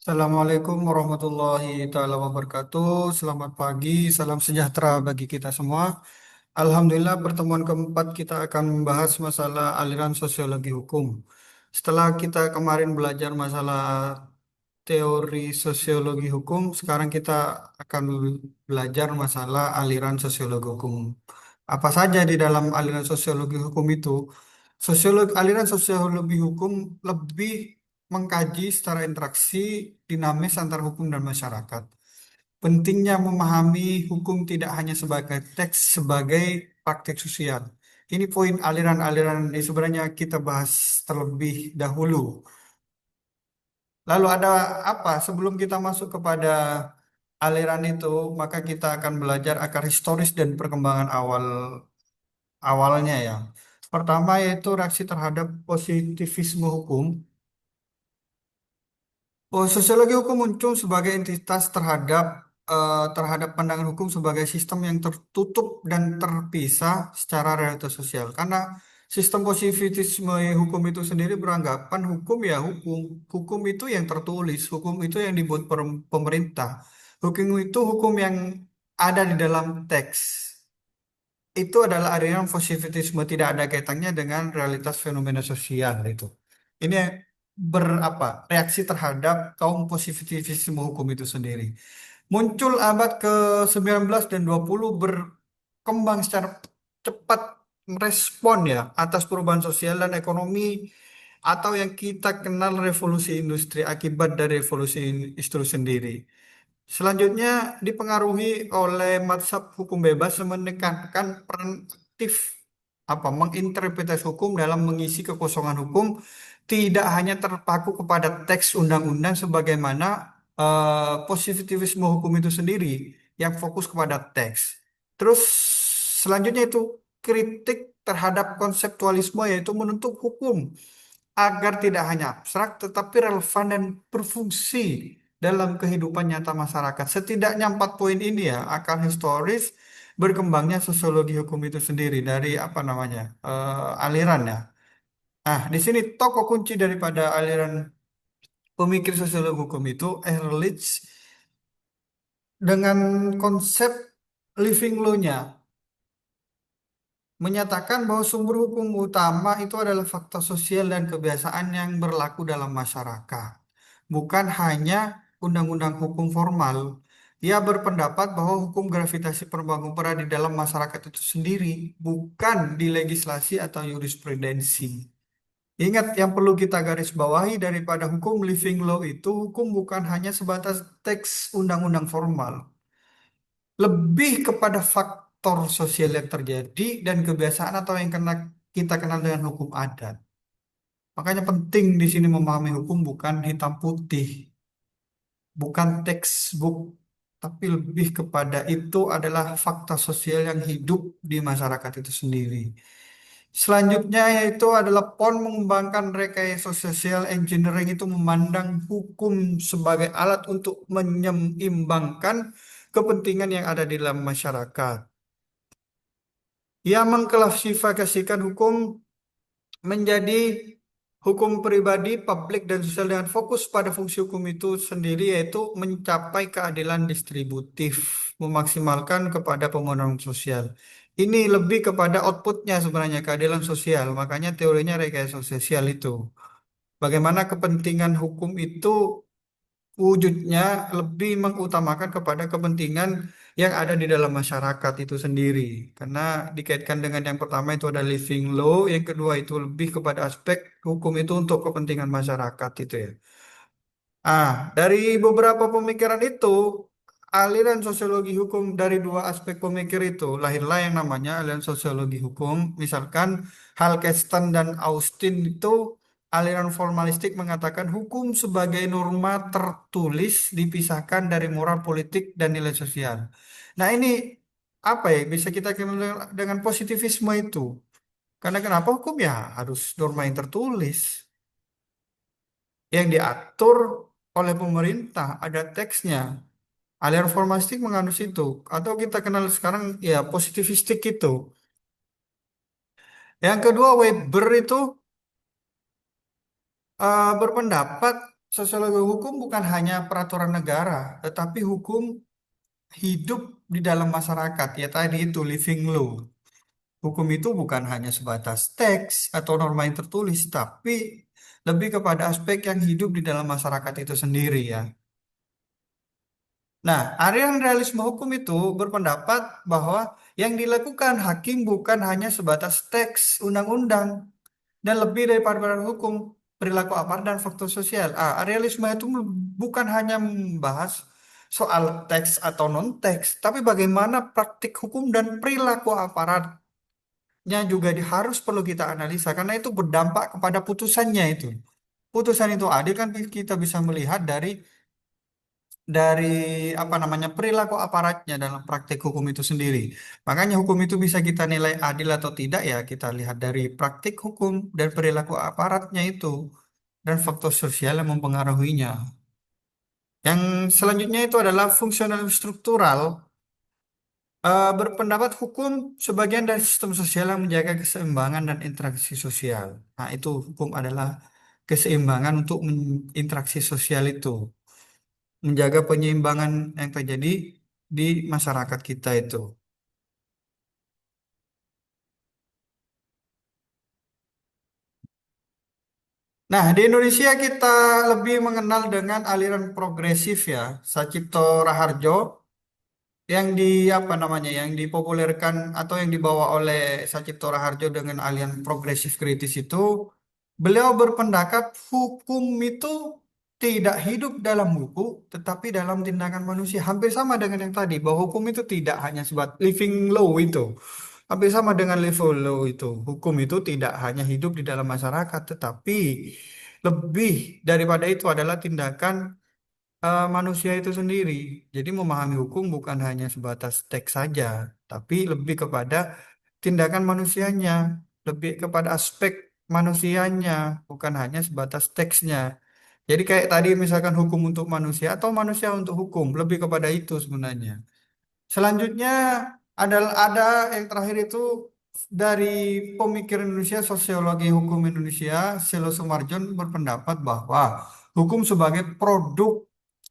Assalamualaikum warahmatullahi taala wabarakatuh. Selamat pagi, salam sejahtera bagi kita semua. Alhamdulillah, pertemuan keempat kita akan membahas masalah aliran sosiologi hukum. Setelah kita kemarin belajar masalah teori sosiologi hukum, sekarang kita akan belajar masalah aliran sosiologi hukum. Apa saja di dalam aliran sosiologi hukum itu? Aliran sosiologi hukum lebih mengkaji secara interaksi dinamis antar hukum dan masyarakat. Pentingnya memahami hukum tidak hanya sebagai teks, sebagai praktek sosial. Ini poin aliran-aliran yang sebenarnya kita bahas terlebih dahulu. Lalu ada apa? Sebelum kita masuk kepada aliran itu, maka kita akan belajar akar historis dan perkembangan awalnya ya. Pertama yaitu reaksi terhadap positivisme hukum. Oh, sosiologi hukum muncul sebagai entitas terhadap pandangan hukum sebagai sistem yang tertutup dan terpisah secara realitas sosial. Karena sistem positivisme hukum itu sendiri beranggapan hukum ya hukum, hukum itu yang tertulis, hukum itu yang dibuat pemerintah, hukum itu hukum yang ada di dalam teks. Itu adalah aliran positivisme, tidak ada kaitannya dengan realitas fenomena sosial itu. Ini berapa reaksi terhadap kaum positivisme hukum itu sendiri. Muncul abad ke-19 dan 20 berkembang secara cepat merespon ya atas perubahan sosial dan ekonomi atau yang kita kenal revolusi industri akibat dari revolusi itu sendiri. Selanjutnya dipengaruhi oleh mazhab hukum bebas yang menekankan peran aktif menginterpretasi hukum dalam mengisi kekosongan hukum tidak hanya terpaku kepada teks undang-undang sebagaimana positivisme hukum itu sendiri yang fokus kepada teks. Terus selanjutnya itu kritik terhadap konseptualisme yaitu menuntut hukum agar tidak hanya abstrak tetapi relevan dan berfungsi dalam kehidupan nyata masyarakat. Setidaknya empat poin ini ya akar historis berkembangnya sosiologi hukum itu sendiri dari aliran ya. Nah, di sini tokoh kunci daripada aliran pemikir sosiologi hukum itu Ehrlich dengan konsep living law-nya menyatakan bahwa sumber hukum utama itu adalah fakta sosial dan kebiasaan yang berlaku dalam masyarakat, bukan hanya undang-undang hukum formal. Ia berpendapat bahwa hukum gravitasi perbangun di dalam masyarakat itu sendiri, bukan di legislasi atau jurisprudensi. Ingat yang perlu kita garis bawahi daripada hukum living law itu, hukum bukan hanya sebatas teks undang-undang formal, lebih kepada faktor sosial yang terjadi dan kebiasaan atau yang kita kenal dengan hukum adat. Makanya penting di sini memahami hukum bukan hitam putih, bukan textbook, tapi lebih kepada itu adalah fakta sosial yang hidup di masyarakat itu sendiri. Selanjutnya yaitu adalah PON mengembangkan rekayasa social engineering itu memandang hukum sebagai alat untuk menyeimbangkan kepentingan yang ada di dalam masyarakat. Ia mengklasifikasikan hukum menjadi hukum pribadi, publik, dan sosial dengan fokus pada fungsi hukum itu sendiri yaitu mencapai keadilan distributif, memaksimalkan kepada pemenuhan sosial. Ini lebih kepada outputnya sebenarnya keadilan sosial, makanya teorinya rekayasa sosial itu. Bagaimana kepentingan hukum itu wujudnya lebih mengutamakan kepada kepentingan yang ada di dalam masyarakat itu sendiri. Karena dikaitkan dengan yang pertama itu ada living law, yang kedua itu lebih kepada aspek hukum itu untuk kepentingan masyarakat itu ya. Dari beberapa pemikiran itu, aliran sosiologi hukum dari dua aspek pemikir itu lahirlah yang namanya aliran sosiologi hukum. Misalkan Halkeston dan Austin itu aliran formalistik mengatakan hukum sebagai norma tertulis dipisahkan dari moral politik dan nilai sosial. Nah ini apa ya bisa kita kenal dengan positivisme itu. Karena kenapa hukum ya harus norma yang tertulis yang diatur oleh pemerintah, ada teksnya. Aliran formalistik menganut itu, atau kita kenal sekarang ya positivistik itu. Yang kedua, Weber itu berpendapat Sosiologi hukum bukan hanya peraturan negara, tetapi hukum hidup di dalam masyarakat. Ya tadi itu living law. Hukum itu bukan hanya sebatas teks atau norma yang tertulis, tapi lebih kepada aspek yang hidup di dalam masyarakat itu sendiri ya. Nah, aliran realisme hukum itu berpendapat bahwa yang dilakukan hakim bukan hanya sebatas teks undang-undang dan lebih daripada hukum, perilaku aparat dan faktor sosial. Realisme itu bukan hanya membahas soal teks atau non-teks, tapi bagaimana praktik hukum dan perilaku aparatnya juga harus perlu kita analisa karena itu berdampak kepada putusannya itu. Putusan itu adil kan kita bisa melihat dari apa namanya perilaku aparatnya dalam praktik hukum itu sendiri. Makanya hukum itu bisa kita nilai adil atau tidak ya kita lihat dari praktik hukum dan perilaku aparatnya itu dan faktor sosial yang mempengaruhinya. Yang selanjutnya itu adalah fungsional struktural. Berpendapat hukum sebagian dari sistem sosial yang menjaga keseimbangan dan interaksi sosial. Nah, itu hukum adalah keseimbangan untuk interaksi sosial itu, menjaga penyeimbangan yang terjadi di masyarakat kita itu. Nah, di Indonesia kita lebih mengenal dengan aliran progresif ya, Sacipto Raharjo yang di apa namanya yang dipopulerkan atau yang dibawa oleh Sacipto Raharjo dengan aliran progresif kritis itu beliau berpendapat hukum itu tidak hidup dalam buku tetapi dalam tindakan manusia hampir sama dengan yang tadi bahwa hukum itu tidak hanya sebat living law itu hampir sama dengan living law itu hukum itu tidak hanya hidup di dalam masyarakat tetapi lebih daripada itu adalah tindakan manusia itu sendiri. Jadi memahami hukum bukan hanya sebatas teks saja, tapi lebih kepada tindakan manusianya, lebih kepada aspek manusianya, bukan hanya sebatas teksnya. Jadi kayak tadi misalkan hukum untuk manusia atau manusia untuk hukum, lebih kepada itu sebenarnya. Selanjutnya ada yang terakhir itu dari pemikir Indonesia, sosiologi hukum Indonesia, Selo Sumarjon berpendapat bahwa hukum sebagai produk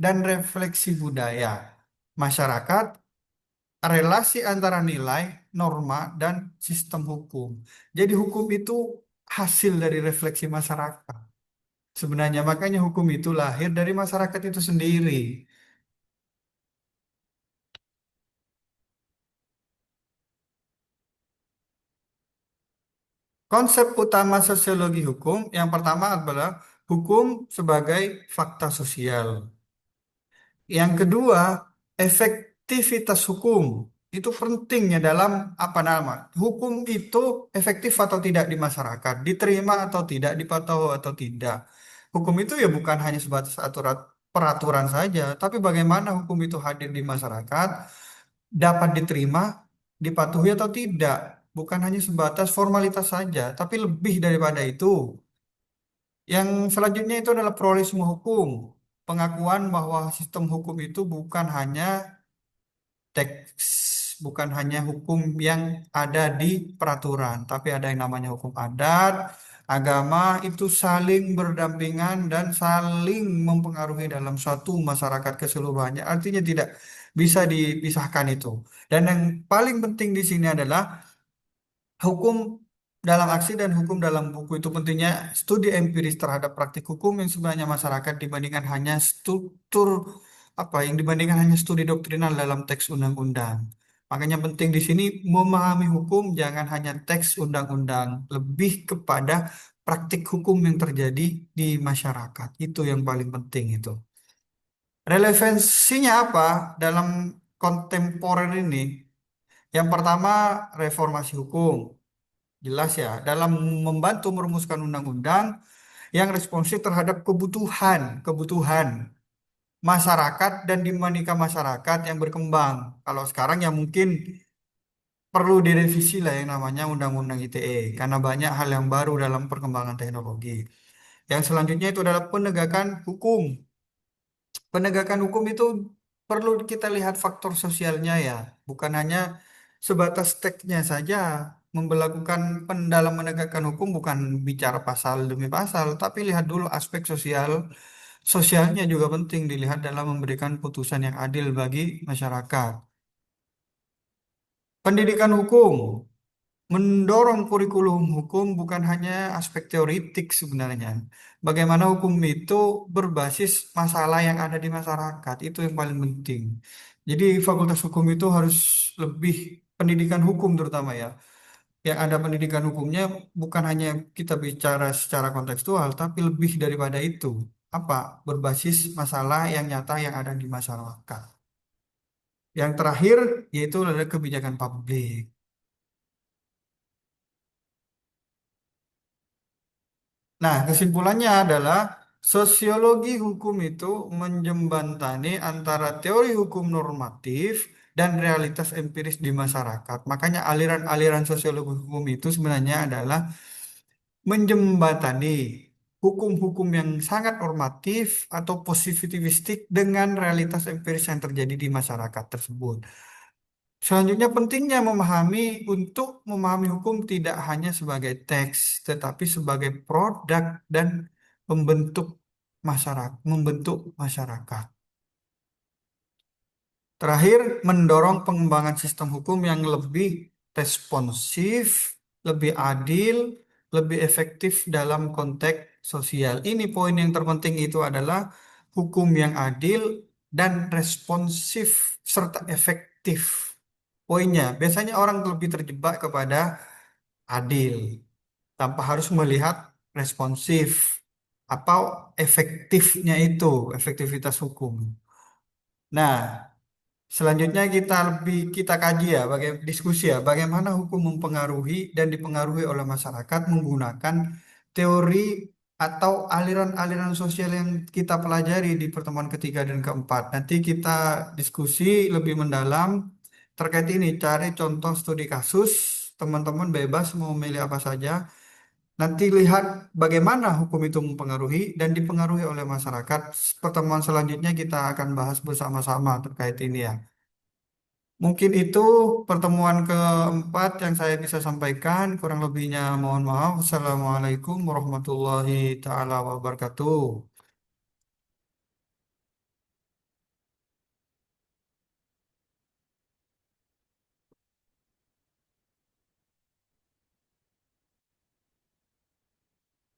dan refleksi budaya masyarakat, relasi antara nilai, norma, dan sistem hukum. Jadi hukum itu hasil dari refleksi masyarakat. Sebenarnya makanya hukum itu lahir dari masyarakat itu sendiri. Konsep utama sosiologi hukum yang pertama adalah hukum sebagai fakta sosial. Yang kedua, efektivitas hukum. Itu pentingnya dalam apa nama? Hukum itu efektif atau tidak di masyarakat, diterima atau tidak, dipatuhi atau tidak. Hukum itu ya bukan hanya sebatas aturan peraturan saja, tapi bagaimana hukum itu hadir di masyarakat, dapat diterima, dipatuhi atau tidak. Bukan hanya sebatas formalitas saja, tapi lebih daripada itu. Yang selanjutnya itu adalah pluralisme hukum. Pengakuan bahwa sistem hukum itu bukan hanya teks, bukan hanya hukum yang ada di peraturan, tapi ada yang namanya hukum adat, agama itu saling berdampingan dan saling mempengaruhi dalam suatu masyarakat keseluruhannya. Artinya tidak bisa dipisahkan itu. Dan yang paling penting di sini adalah hukum dalam aksi dan hukum dalam buku itu pentingnya studi empiris terhadap praktik hukum yang sebenarnya masyarakat dibandingkan hanya struktur apa yang dibandingkan hanya studi doktrinal dalam teks undang-undang. Makanya penting di sini memahami hukum jangan hanya teks undang-undang, lebih kepada praktik hukum yang terjadi di masyarakat. Itu yang paling penting itu. Relevansinya apa dalam kontemporer ini? Yang pertama, reformasi hukum. Jelas ya, dalam membantu merumuskan undang-undang yang responsif terhadap kebutuhan masyarakat dan dinamika masyarakat yang berkembang. Kalau sekarang ya mungkin perlu direvisi lah yang namanya Undang-Undang ITE karena banyak hal yang baru dalam perkembangan teknologi. Yang selanjutnya itu adalah penegakan hukum. Penegakan hukum itu perlu kita lihat faktor sosialnya ya, bukan hanya sebatas teksnya saja. Memberlakukan dalam menegakkan hukum bukan bicara pasal demi pasal, tapi lihat dulu aspek sosial Sosialnya juga penting dilihat dalam memberikan putusan yang adil bagi masyarakat. Pendidikan hukum mendorong kurikulum hukum bukan hanya aspek teoritik sebenarnya. Bagaimana hukum itu berbasis masalah yang ada di masyarakat, itu yang paling penting. Jadi Fakultas Hukum itu harus lebih pendidikan hukum terutama ya. Yang ada pendidikan hukumnya bukan hanya kita bicara secara kontekstual, tapi lebih daripada itu. Apa? Berbasis masalah yang nyata yang ada di masyarakat. Yang terakhir yaitu adalah kebijakan publik. Nah, kesimpulannya adalah sosiologi hukum itu menjembatani antara teori hukum normatif dan realitas empiris di masyarakat. Makanya aliran-aliran sosiologi hukum itu sebenarnya adalah menjembatani hukum-hukum yang sangat normatif atau positivistik dengan realitas empiris yang terjadi di masyarakat tersebut. Selanjutnya pentingnya untuk memahami hukum tidak hanya sebagai teks, tetapi sebagai produk dan membentuk masyarakat. Terakhir, mendorong pengembangan sistem hukum yang lebih responsif, lebih adil, lebih efektif dalam konteks sosial. Ini poin yang terpenting itu adalah hukum yang adil dan responsif serta efektif. Poinnya, biasanya orang lebih terjebak kepada adil tanpa harus melihat responsif atau efektifnya itu, efektivitas hukum. Nah, selanjutnya kita kaji ya, diskusi ya, bagaimana hukum mempengaruhi dan dipengaruhi oleh masyarakat menggunakan teori atau aliran-aliran sosial yang kita pelajari di pertemuan ketiga dan keempat. Nanti kita diskusi lebih mendalam terkait ini, cari contoh studi kasus, teman-teman bebas mau memilih apa saja. Nanti lihat bagaimana hukum itu mempengaruhi dan dipengaruhi oleh masyarakat. Pertemuan selanjutnya kita akan bahas bersama-sama terkait ini ya. Mungkin itu pertemuan keempat yang saya bisa sampaikan. Kurang lebihnya mohon maaf. Assalamualaikum warahmatullahi taala wabarakatuh.